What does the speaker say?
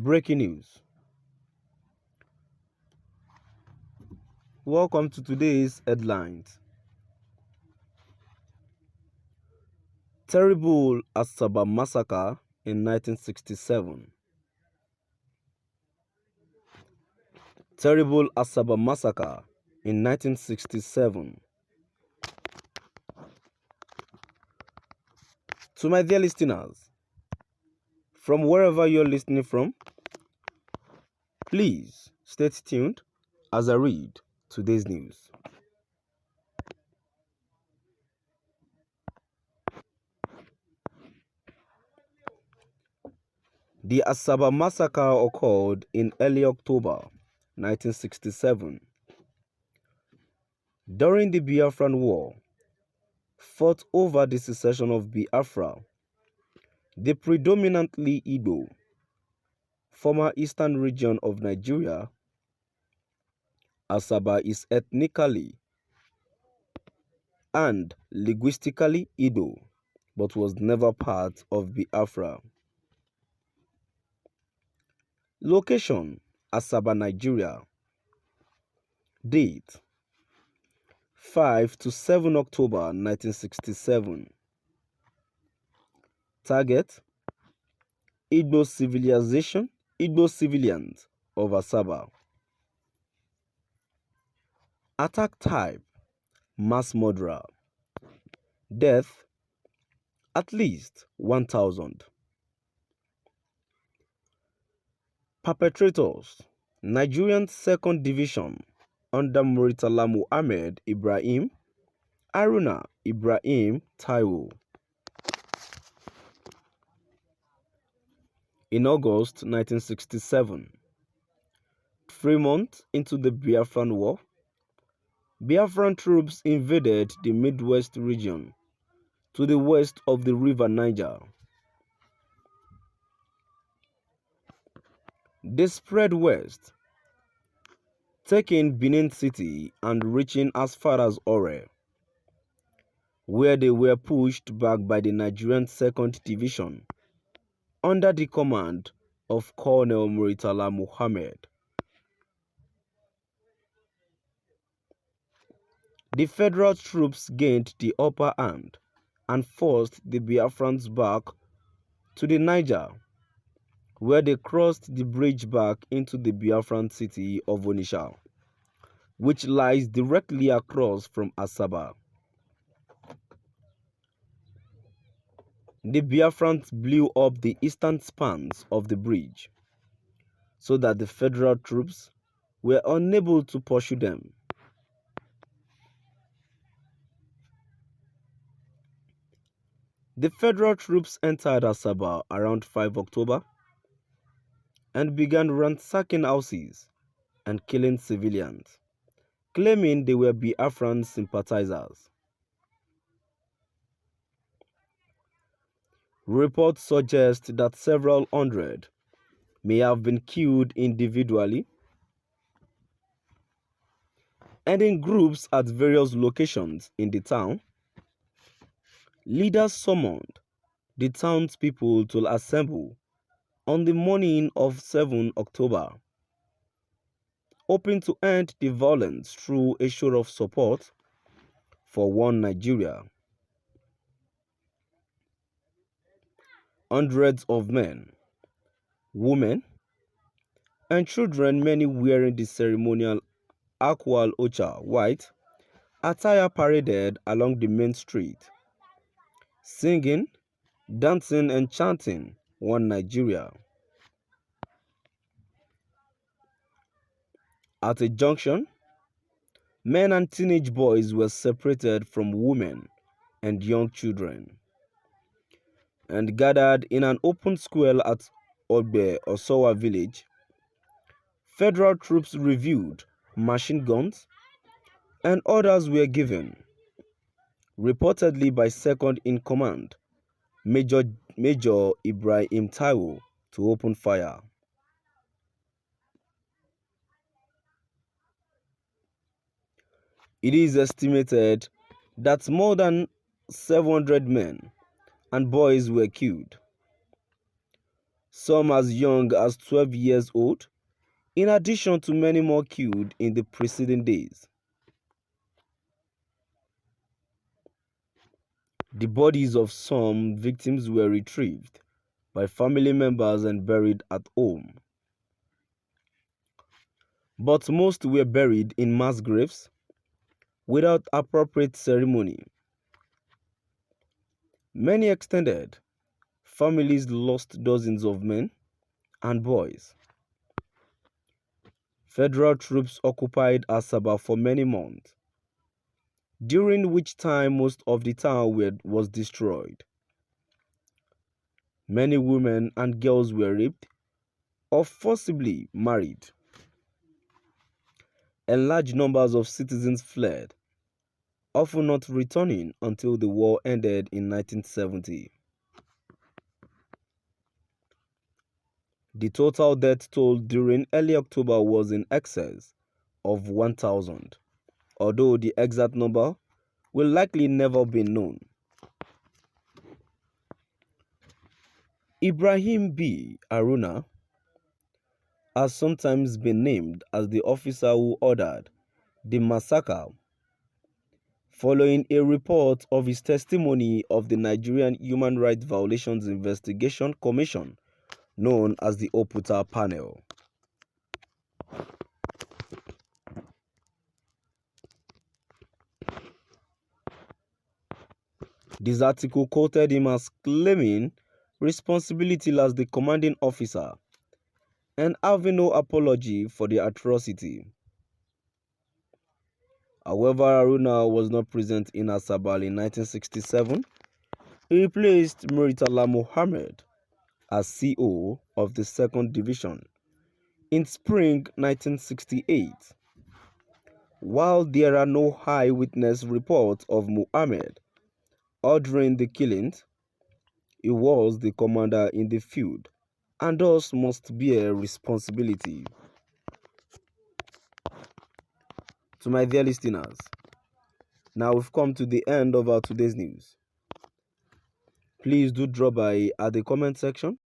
Breaking news. Welcome to today's headlines. Tērrēble Asaba massacre in 1967. Tērrēble Asaba massacre in 1967. To my dear listeners, from wherever you're listening from, please stay tuned as I read today's news. The Asaba massacre occurred in early October 1967 during the Biafran War, fought over the secession of Biafra. The predominantly Igbo, former eastern region of Nigeria, Asaba is ethnically and linguistically Igbo, but was never part of Biafra. Location: Asaba, Nigeria. Date: 5 to 7 October 1967. Target: Igbo civilians of Asaba. Attack type: mass murderer. Death: at least 1,000. Perpetrators: Nigerian 2nd Division under Murtala Muhammad Ibrahim, Haruna Ibrahim Taiwo. In August 1967, 3 months into the Biafran War, Biafran troops invaded the Midwest region to the west of the River Niger. They spread west, taking Benin City and reaching as far as Ore, where they were pushed back by the Nigerian 2nd Division under the command of Colonel Murtala Muhammad. The federal troops gained the upper hand and forced the Biafrans back to the Niger, where they crossed the bridge back into the Biafran city of Onitsha, which lies directly across from Asaba. The Biafrans blew up the eastern spans of the bridge so that the federal troops were unable to pursue them. The federal troops entered Asaba around 5 October and began ransacking houses and killing civilians, claiming they were Biafran sympathizers. Reports suggest that several hundred may have been killed individually and in groups at various locations in the town. Leaders summoned the townspeople to assemble on the morning of 7 October, hoping to end the violence through a show of support for one Nigeria. Hundreds of men, women, and children, many wearing the ceremonial Akwal Ocha white attire, paraded along the main street, singing, dancing, and chanting one Nigeria. At a junction, men and teenage boys were separated from women and young children and gathered in an open square at Ogbe Osowa village. Federal troops reviewed machine guns and orders were given, reportedly by second in command, Major Ibrahim Taiwo, to open fire. It is estimated that more than 700 men and boys were killed. some as young as 12 years old, in addition to many more killed in the preceding days. The bodies of some victims were retrieved by family members and buried at home. But most were buried in mass graves without appropriate ceremony. Many extended families lost dozens of men and boys. Federal troops occupied Asaba for many months, during which time most of the town was destroyed. Many women and girls were raped or forcibly married, and large numbers of citizens fled, often not returning until the war ended in 1970. The total death toll during early October was in excess of 1,000, although the exact number will likely never be known. Ibrahim B. Haruna has sometimes been named as the officer who ordered the massacre, following a report of his testimony of the Nigerian Human Rights Violations Investigation Commission, known as the Oputa Panel. This article quoted him as claiming responsibility as the commanding officer and having no apology for the atrocity. However, Haruna was not present in Asaba in 1967. He replaced Murtala Mohammed as CO of the 2nd Division in spring 1968. While there are no eyewitness reports of Mohammed ordering the killings, he was the commander in the field and thus must bear responsibility. To my dear listeners, now we've come to the end of our today's news. Please do drop by at the comment section